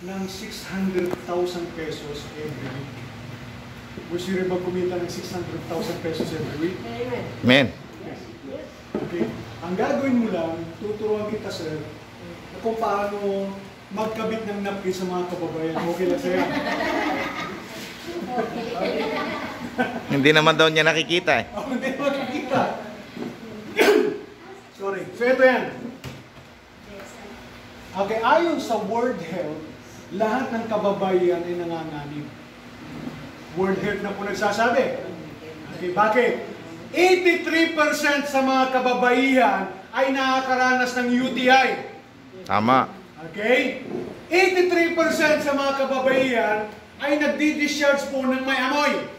ng 600,000 pesos every week. Gusto nyo rin ba kumita ng 600,000 pesos every week? Amen. Okay. Ang gagawin mo lang, tuturuan kita, sir, kung paano magkabit ng napkin sa mga kababayan. Okay lang sa'yo? Hindi naman daw niya nakikita eh. Oh, hindi makikita. Sorry. So, ito yan. Okay, ayon sa World Health, lahat ng kababayan ay nanganganib. World Health na po nagsasabi. Okay, bakit? 83% sa mga kababaihan ay nakakaranas ng UTI. Tama. Okay? 83% sa mga kababaihan ay nagdi-discharge po ng may amoy.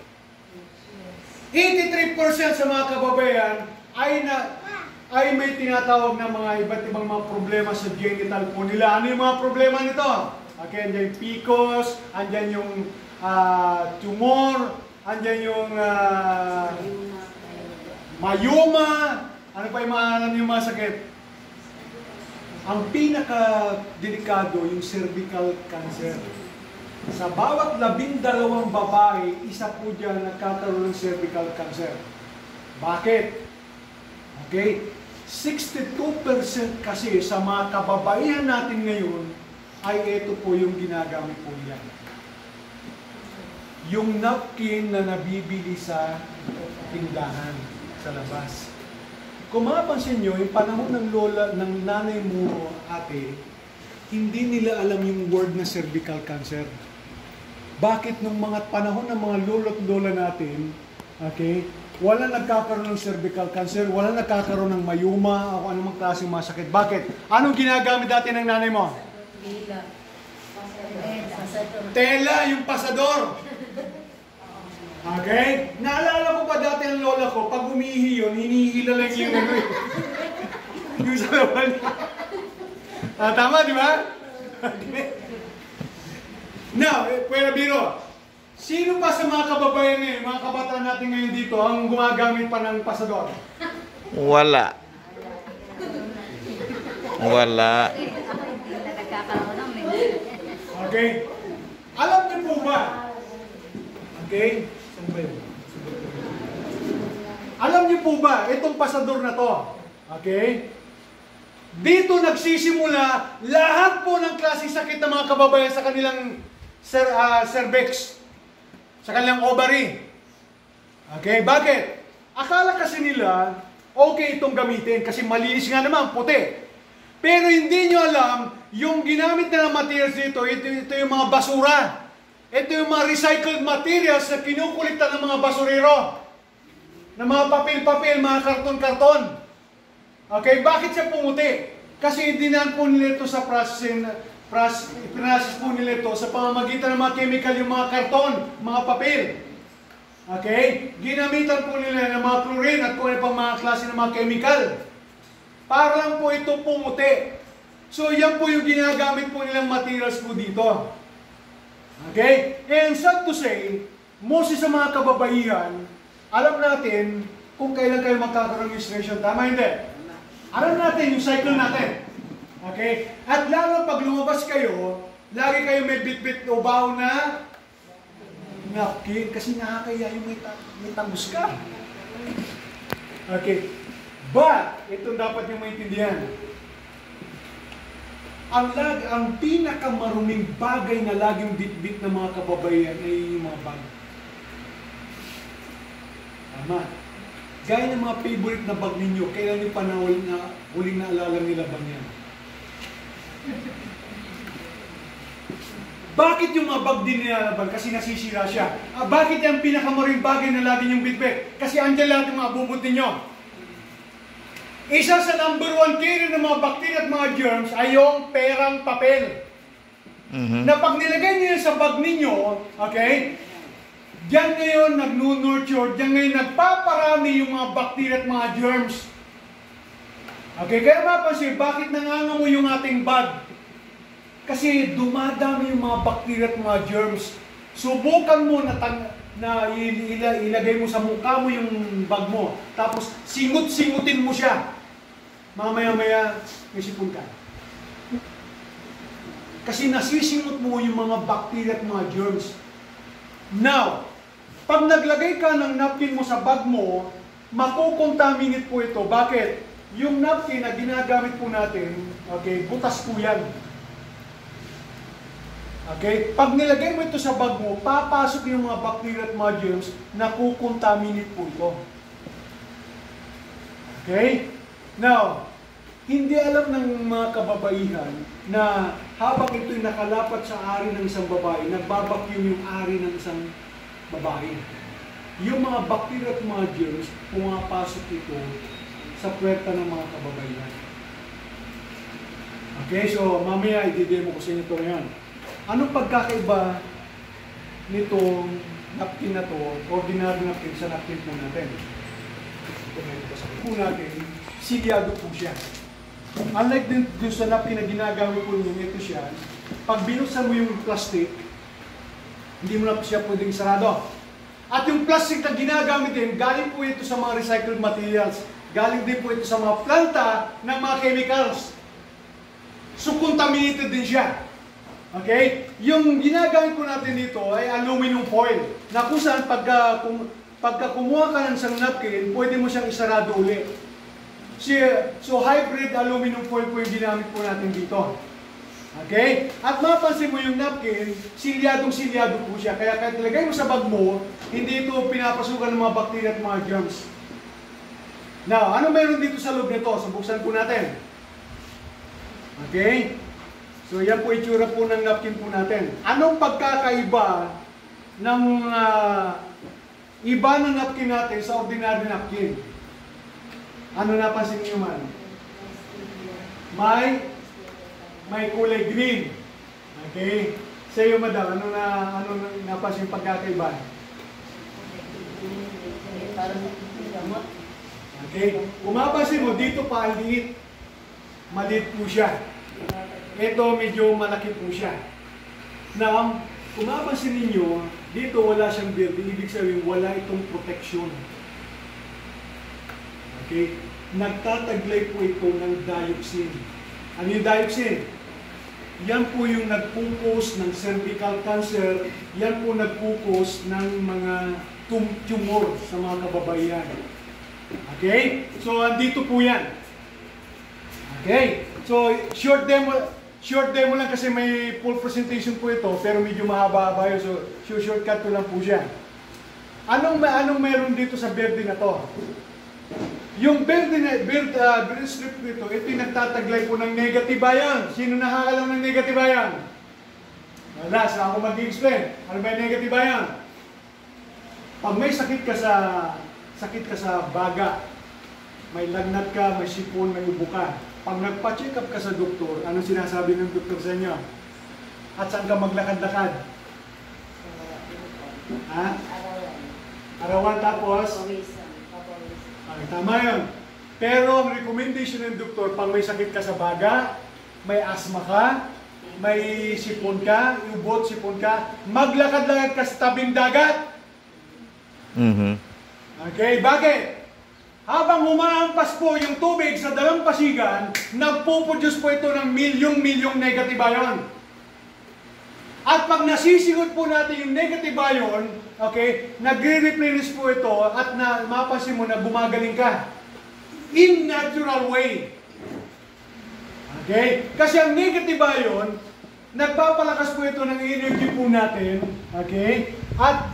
83% sa mga kababaihan ay may tinatawag na mga iba't ibang mga problema sa genital po nila. Ano yung mga problema nito? Okay, andyan yung PCOS, andyan yung tumor, andyan yung mayoma, ano pa yung alam yung mga sakit? Ang pinaka-delikado yung cervical cancer. Sa bawat 12 babae, isa po dyan nagkakaroon ng cervical cancer. Bakit? Okay? 62% kasi sa mga kababaihan natin ngayon ay ito po yung ginagamit po yan. Yung napkin na nabibili sa tindahan sa labas. Kung mapapansin nyo, yung panahon ng lola, ng nanay mo, ate, hindi nila alam yung word na cervical cancer. Bakit nung mga panahon ng mga lolo't lola natin, okay, wala nagkakaroon ng cervical cancer, wala nagkakaroon ng mayuma, o anumang klaseng masakit. Bakit? Anong ginagamit dati ng nanay mo? Tela, yung pasador. Okay? Naalala ko pa dati ang lola ko, pag umihi yun, hinihila lang yung yung sa lawan. Tama, di ba? Okay. Now, pwera biro. Sino pa sa mga kababayan ngayon, mga kabataan natin ngayon dito, ang gumagamit pa ng pasador? Wala. Wala. Okay? Alam niyo po ba? Okay? Saan ba yun? Alam niyo po ba, itong pasador na to, okay? Dito nagsisimula lahat po ng klaseng sakit ng mga kababayan sa kanilang cervix, sa kanilang ovary. Okay? Bakit? Akala kasi nila, okay itong gamitin kasi malinis nga naman, puti. Pero hindi nyo alam, yung ginamit na materials dito, ito yung mga basura. Ito yung mga recycled materials na kinukulikta ng mga basurero. Ng mga papel-papel, mga karton-karton. Okay, bakit siya pumuti? Kasi dinaan po nila ito sa process po nila ito sa pamamagitan ng mga chemical, yung mga karton, mga papel. Okay? Ginamitan po nila ng mga chlorine at kung ano pang mga klase ng mga chemical. Para lang po ito pumuti. So, yan po yung ginagamit po nilang materials po dito. Okay? And sad to say, mostly sa mga kababaihan, alam natin kung kailan kayo magkakaroon ng menstruation. Tama hindi? Alam natin yung cycle natin. Okay? At lalo pag lumabas kayo, lagi kayo may bit-bit o baw na napkin kasi nakakaya yung may tangos ka. Okay. But, ito dapat yung maintindihan. Ang pinakamaruming bagay na laging bit-bit ng mga kababaihan ay yung mga bag. Tama. Gaya ng mga favorite na bag ninyo, kailan yung panahon na huling naalala nila bag yan? Bakit yung mga bag din nilalaban? Kasi nasisira siya. Bakit yung pinakamaring bagay na lagi yung bitbit? Kasi andyan lahat yung mga bubot ninyo. Isa sa number 1 carrier ng mga bacteria at mga germs ay yung perang papel. Na pag nilagay niyo sa bag ninyo, okay, diyan ngayon nag-nurture, diyan ngayon nagpaparami yung mga bacteria at mga germs. Okay, kaya mapansin, bakit nangangamoy yung ating bag? Kasi dumadami yung mga bacteria at mga germs. Subukan mo na ilagay mo sa mukha mo yung bag mo. Tapos singut-singutin mo siya. Mamaya-maya, may sipon ka. Kasi nasisimot mo yung mga bacteria at mga germs. Now, pag naglagay ka ng napkin mo sa bag mo, makukontaminate po ito. Bakit? Yung napkin na ginagamit po natin, okay, butas po yan. Okay? Pag nilagay mo ito sa bag mo, papasok yung mga bacteria at mga germs, nakukontaminate po ito. Okay? Now, hindi alam ng mga kababaihan na habang ito'y nakalapat sa ari ng isang babae, nagbabakyum yung ari ng isang babae. Yung mga bacteria at mga germs, pumapasok ito sa puwerta ng mga kababaihan. Okay, so mamaya i-demo ko sa inyo ito ngayon. Anong pagkakaiba nitong napkin na to, ordinary napkin sa napkin po natin? Po natin, silyado po siya. Unlike din sa napkin na ginagamit po ninyo, ito siya, pag binuksan mo yung plastic, hindi mo na siya pwedeng sarado. At yung plastic na ginagamit din, galing po ito sa mga recycled materials. Galing din po ito sa mga planta ng mga chemicals. So, contaminated din siya. Okay? Yung ginagamit po natin dito ay aluminum foil. Na kung saan, pagka kumuha ka ng isang napkin, pwede mo siyang isarado ulit. So, hybrid aluminum foil po yung ginamit po natin dito. Okay? At mapansin mo yung napkin, silyadong-silyado po siya. Kaya kahit ilagay mo sa bag mo, hindi ito pinapasukan ng mga bacteria at mga germs. Now, ano meron dito sa loob nito? Subuksan po natin. Okay? So, yan po itsura po ng napkin po natin. Anong pagkakaiba ng iba ng napkin natin sa ordinary napkin? Ano napansin niyo man? May kulay green. Okay? Sa iyo, madam, ano napansin yung pagkakaiba? Okay? Kung mapansin mo, dito pa liit. Maliit po siya. Ito, medyo malaki po siya. Now, kung mapansin ninyo, dito wala siyang building. Ibig sabihin, wala itong protection. Okay? Nagtataglay po ito ng dioxin. Ano yung dioxin? Yan po yung nagpupos ng cervical cancer. Yan po nagpupos ng mga tumor sa mga kababaihan. Okay? So, andito po yan. Okay? So, short demo lang kasi may full presentation po ito, pero medyo mahaba-haba yun. So, shortcut ko lang po siya. Anong meron dito sa berde na to? Yung berde strip nito, ito yung nagtataglay po ng negative ion. Sino nakakalam ng negative ion? Wala, saan ako mag-explain? Ano ba yung negative ion? Pag may sakit ka sa baga, may lagnat ka, may sipon, may ubo ka. Pag nagpa-check up ka sa doktor, anong sinasabi ng doktor sa inyo? At saan ka maglakad-lakad? Ha? Arawan tapos? Ay, tama yun. Pero ang recommendation ng doktor, pag may sakit ka sa baga, may asma ka, may sipon ka, ubot, sipon ka, maglakad-lakad ka sa tabing dagat. Okay, bakit? Habang humahampas po yung tubig sa dalampasigan, nagpuproduce po ito ng milyong-milyong negative ion. At pag nasisigot po natin yung negative ion, okay, nagre-replenish po ito at mapapansin mo na gumagaling ka. In natural way. Okay? Kasi ang negative ion, nagpapalakas po ito ng energy po natin. Okay? At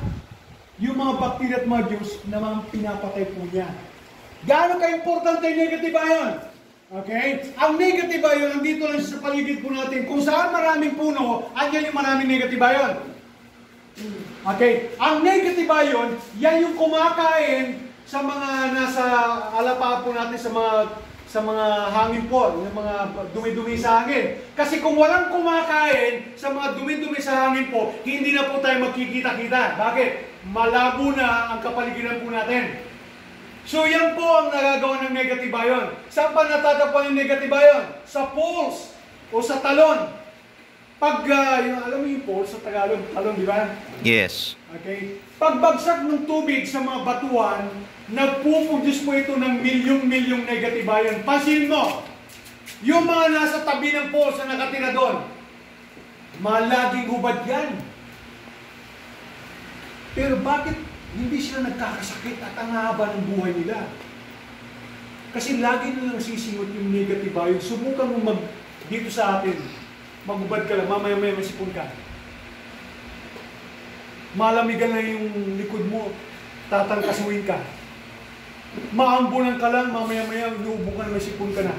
yung mga bacteria at mga germs naman pinapatay po niya. Gaano ka-importante yung negative ion? Okay? Ang negative ion, nandito lang sa paligid po natin. Kung saan maraming puno, andyan yung maraming negative ion. Okay? Ang negative ion, yan yung kumakain sa mga nasa alapa po natin sa mga hangin po, yung mga dumi-dumi sa hangin. Kasi kung walang kumakain sa mga dumi-dumi sa hangin po, hindi na po tayo magkikita-kita. Bakit? Malabo na ang kapaligiran po natin. So yan po ang nagagawa ng negative ion. Saan pa natatapon yung negative ion? Sa poles o sa talon. Pag, alam mo yung poles sa Tagalog, talon, di ba? Yes. Okay? Pagbagsak ng tubig sa mga batuan, nagpuproduce po ito ng milyong-milyong negative ion. Pansin mo, yung mga nasa tabi ng poles na nakatira doon, Malaging hubad yan. Pero bakit hindi sila nagkakasakit at ang haba ng buhay nila? Kasi lagi nilang sisingot yung negative ion. Subukan mo dito sa atin, magubad ka lang, mamaya-maya masipon ka. Malamigan na yung likod mo, tatangkasuin ka. Maambunan ka lang, mamaya-maya, inuubo ka na, masipon ka na.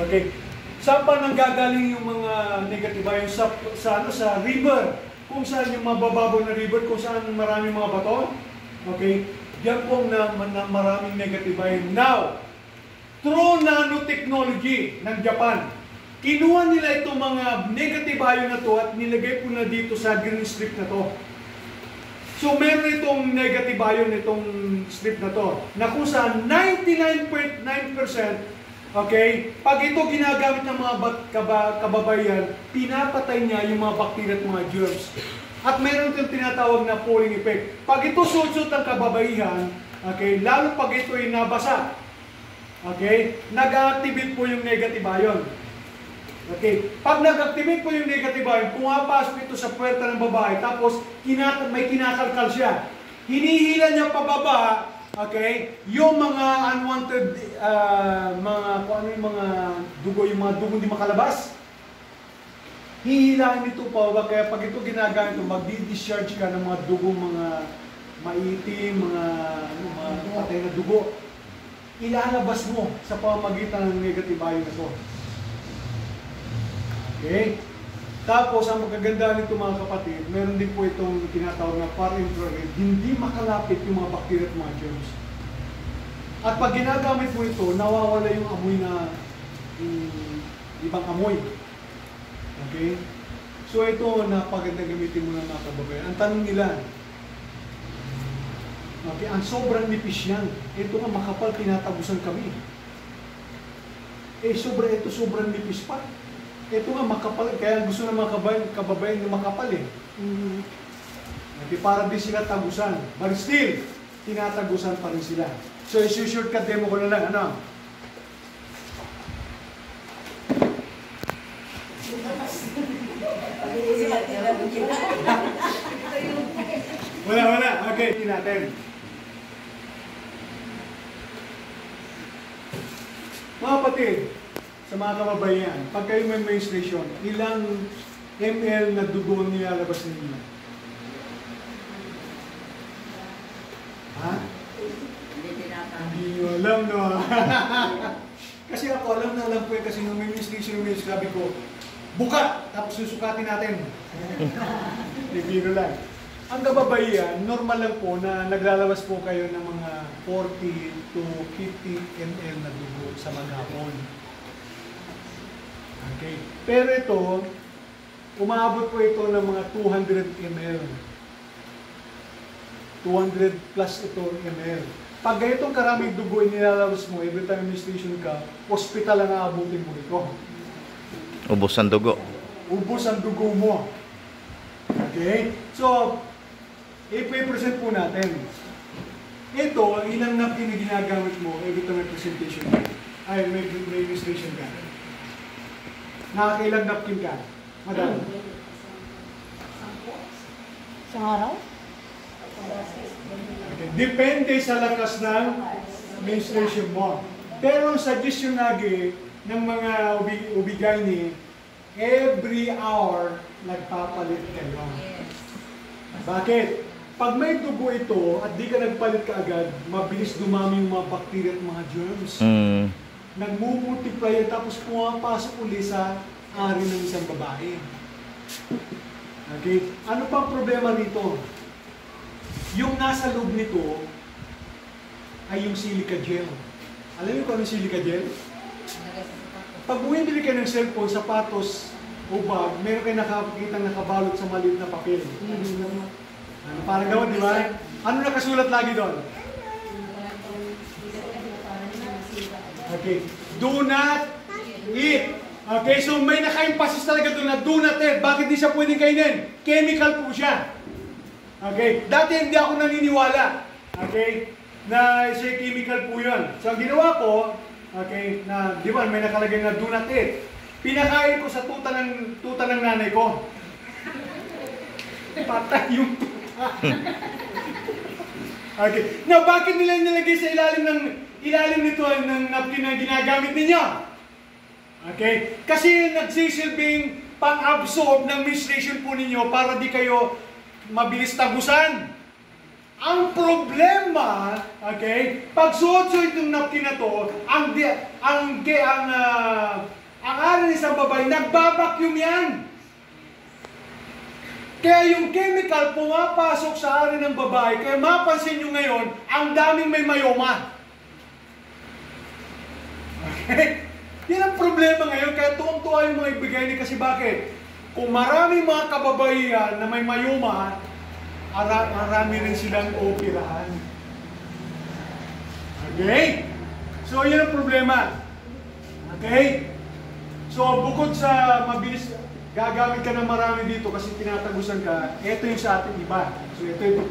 Okay. Saan pa nanggagaling yung mga negative ion? Sa river. Kung saan yung mabababaw na river, kung saan maraming mga bato. Okay. Diyan po na maraming negative ion. Now, through nanotechnology ng Japan, kinuha nila itong mga negative ion na to at nilagay po na dito sa green strip na to. So, meron itong negative ion itong strip na to, na kung saan 99.9%, okay, pag ito ginagamit ng mga kababayan, pinapatay niya yung mga bacteria at mga germs. At meron itong tinatawag na pooling effect. Pag ito suot ang kababaihan, okay, lalo pag ito ay nabasa, okay, nag-activate po yung negative ion. Okay, pag nag-activate po yung negative ion, pumapasok ito sa puwerta ng babae, tapos may kinakalkal siya. Hinihila niya pababa, okay, yung mga unwanted, mga dugo, yung mga dugo hindi makalabas. Hihilahin ito pa, kaya pag ito ginagamit, magdi-discharge ka ng mga dugo, mga maitim, mga patay na dugo. Ilalabas mo sa pamamagitan ng negative ion na ito. Okay? Tapos, ang magaganda nito mga kapatid, meron din po itong tinatawag na far infrared, hindi makalapit yung mga bacteria at mga germs. At pag ginagamit mo ito, nawawala yung amoy na ibang amoy. Okay? So ito, napaganda gamitin mo ng mga kababayan. Ang tanong nila, okay, ang sobrang nipis yan. Ito nga makapal, tinatabusan kami. Sobrang nipis pa. Ito nga makapal, kaya gusto ng mga kababayan na makapal eh. Okay, para din sila tagusan. But still, tinatagusan pa rin sila. So, shortcut demo ko na lang, ano? Wala. Okay, hindi natin. Mga kapatid, sa mga kababayan, pag kayo may menstruation, ilang ml na dugo nilalabas ninyo? Ha? Hindi nyo alam, no? Kasi ako, alam po yan, kasi nung may menstruation, sabi ko, buka! Tapos susukatin natin. Biro lang. Ang kababayan, normal lang po na naglalabas po kayo ng mga 40 to 50 ml na dugo sa maghapon. Okay. Pero ito, umaabot po ito ng mga 200 ml. 200 plus ito ml. Pag ganitong karaming dugo nilalabas mo, every time menstruation ka, hospital ang aabutin mo ito. Ubos ang dugo. Ubos ang dugo mo. Okay? So, i-present po natin. Ito, ilang napkin na ginagamit mo every time may presentation ka. Ay, may menstruation ka. Nakakailang napkin ka? Madam? Isang araw? Okay. Depende sa lakas ng menstruation mo. Pero ang suggestion lagi ng mga ubigayni, every hour nagpapalit kayo. Bakit? Pag may dugo ito at di ka nagpalit kaagad, mabilis dumami yung mga bacteria at mga germs. Nagmumultiply tapos pumapasok uli sa ari ng isang babae. Okay? Ano pang problema nito? Yung nasa loob nito ay yung silica gel. Alam niyo kung ano yung silica gel? Pag bumibili ka ng cellphone, sapatos o bag, meron kayo nakakitang nakabalot sa maliit na papel. Ano, parang gawin, di ba? Ano nakasulat lagi doon? Okay. Do not eat. Okay, so may naka-emphasis talaga doon na do not eat. Bakit di siya pwedeng kainin? Chemical po siya. Okay. Dati hindi ako naniniwala. Okay. Na siya chemical po yun. So ang ginawa ko, okay, na di ba may nakalagay na do not eat. Pinakain ko sa tuta ng nanay ko. Patay yung tuta. Okay. Now, bakit nila nilagay sa ilalim nito ng napkin na ginagamit ninyo? Okay? Kasi nagsisilbing pang-absorb ng menstruation po ninyo para di kayo mabilis tagusan. Ang problema, okay, pag suot-suot yung napkin na to, ang ari ng isang babae, nagbabacuum yan. Kaya yung chemical pumapasok sa ari ng babae, kaya mapansin nyo ngayon, ang daming may mayoma. Okay? Yan ang problema ngayon, kaya tuwang-tuwa yung mga ibigay ni kasi bakit? Kung maraming mga kababaihan na may mayoma, marami rin silang operahan. Okay? So, yan ang problema. Okay? So, bukod sa mabilis, gagamit ka ng marami dito kasi tinatagusan ka, ito yung sa ating iba. So, ito yung,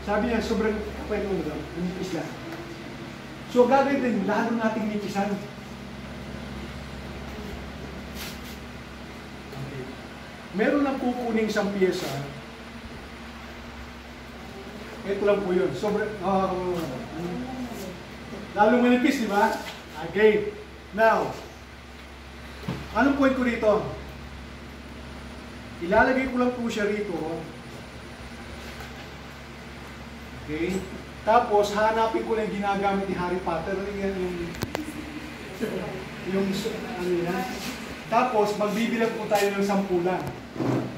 sabi niya, sobrang kapay mo daw, nipis lang. So, gagawin din, lalo nating nipisan. Okay. Meron lang kukuning isang piyesa. Ito lang po yun. Sobrang, lalong manipis, di ba? Okay. Now, anong point ko rito? Ilalagay ko lang po siya rito. Okay. Tapos, hanapin ko lang yung ginagamit ni Harry Potter. Yung ano yan. Tapos, magbibilang po tayo ng 10 lang.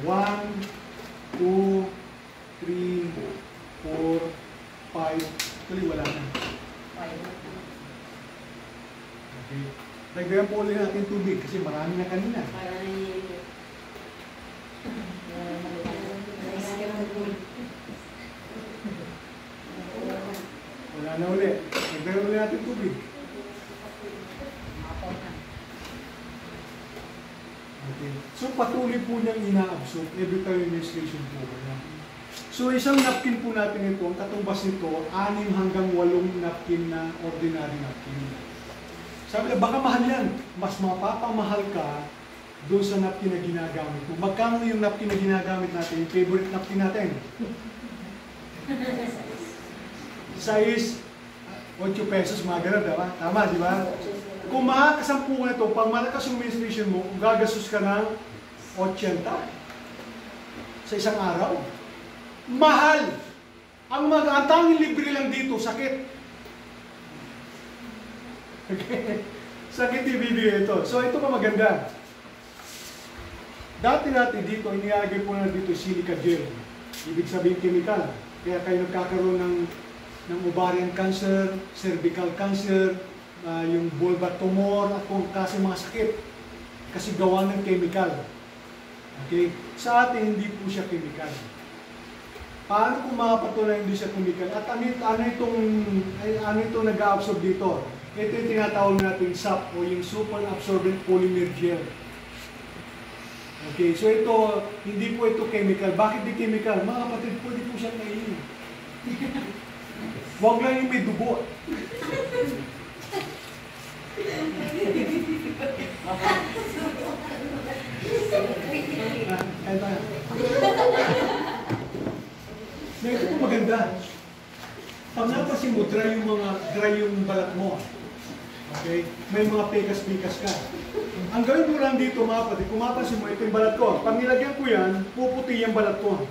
1, 2, 3, 4, 5, tuloy wala na. Okay. Dagdagan po ulit natin tubig kasi marami na kanina. Wala na ulit. Dagdagan ulit natin tubig. Okay. So patuloy po niyang ina-absorb every time yung menstruation po. So isang napkin po natin ito, ang katumbas nito, 6 hanggang 8 napkin na ordinary napkin. Sabi na, baka mahal yan. Mas mapapamahal ka doon sa napkin na ginagamit mo. Magkano yung napkin na ginagamit natin? Yung favorite napkin natin? Size 8 pesos, mga ganun, diba? Tama, di ba? Kung makakasampu na ito, pag malakas yung menstruation mo, gagastos ka ng 80 sa isang araw. Mahal! Ang tanging libre lang dito, sakit. Okay? Sakit ibibigay ito. So ito pa maganda. Dati natin dito, iniagay po na dito silica gel. Ibig sabihin chemical. Kaya kayo nagkakaroon ng ovarian cancer, cervical cancer, yung vulva tumor, at kung kasi mga sakit. Kasi gawa ng chemical. Okay? Sa atin, hindi po siya chemical. Paano kung makapatunay hindi siya chemical? At ano itong nag-absorb dito? Ito yung tinatawag natin SAP o yung Super Absorbent Polymer Gel. Okay, so ito, hindi po ito chemical. Bakit di chemical? Mga kapatid, pwede po siyang kainin. Huwag lang yung may dugo. Ito po maganda. Pag napasin mo, dry yung balat mo. Okay? May mga pekas-pekas ka. Ang gawin mo lang dito, mga kapatid, kung mapasin mo, ito yung balat ko. Pag nilagyan ko yan, puputi yung balat ko.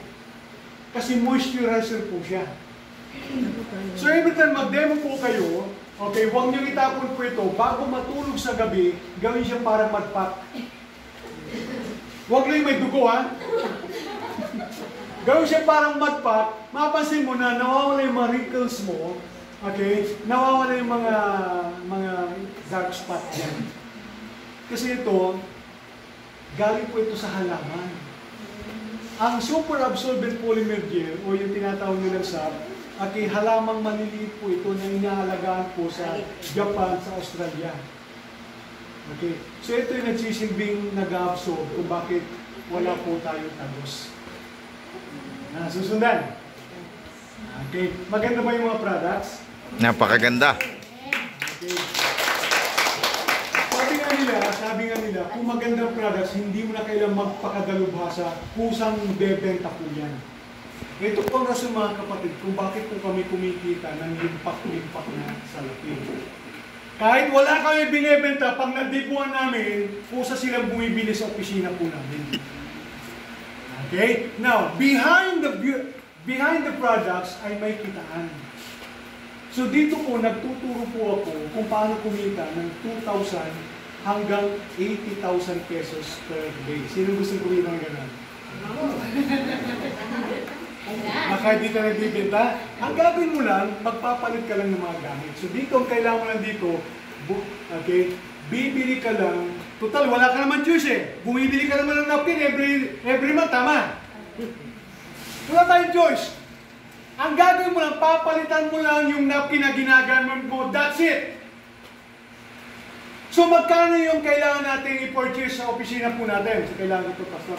Kasi moisturizer po siya. So every time mag-demo po kayo, okay, huwag nyo itapon po ito. Bago matulog sa gabi, gawin siya parang mudpack. Huwag lang may dugo, ha? Gawin siya parang mudpack, mapansin mo na nawawala yung mga wrinkles mo, okay? Nawawala yung mga dark spot yan. Kasi ito, galing po ito sa halaman. Ang super absorbent polymer gel, o yung tinatawag nilang SAP, okay, halamang maliliit po ito na inaalagaan po sa Japan, sa Australia. Okay? So ito yung nagsisilbing nag-absorb kung bakit wala po tayong tagos. Susundan. Okay. Maganda ba yung mga products? Napakaganda. Okay. Sabi nga nga nila, kung magandang products, hindi mo na kailang magpakadalubhasa, kusang bebenta po yan. Ito po ang rason mga kapatid kung bakit po kami kumikita ng limpak-limpak na salapi. Kahit wala kami binebenta, pag nagdipuan namin, kusa silang bumibili sa opisina po namin. Okay? Now, behind the products ay may kitaan. So dito po, nagtuturo po ako kung paano kumita ng 2,000 hanggang 80,000 pesos per day. Sino gusto kumita ng gano'n? Na kahit di ka nagbibenta, ang gagawin mo lang, magpapalit ka lang ng mga gamit. So dito, ang kailangan mo lang dito, okay, bibili ka lang, total, wala ka naman choice eh. Bumibili ka naman ng napkin every month, tama? Wala tayong choice. Ang gagawin mo lang, papalitan mo lang yung napkin na ginagamit mo, that's it. So magkano yung kailangan natin i-purchase sa opisina po natin? So kailangan ito, Pastor.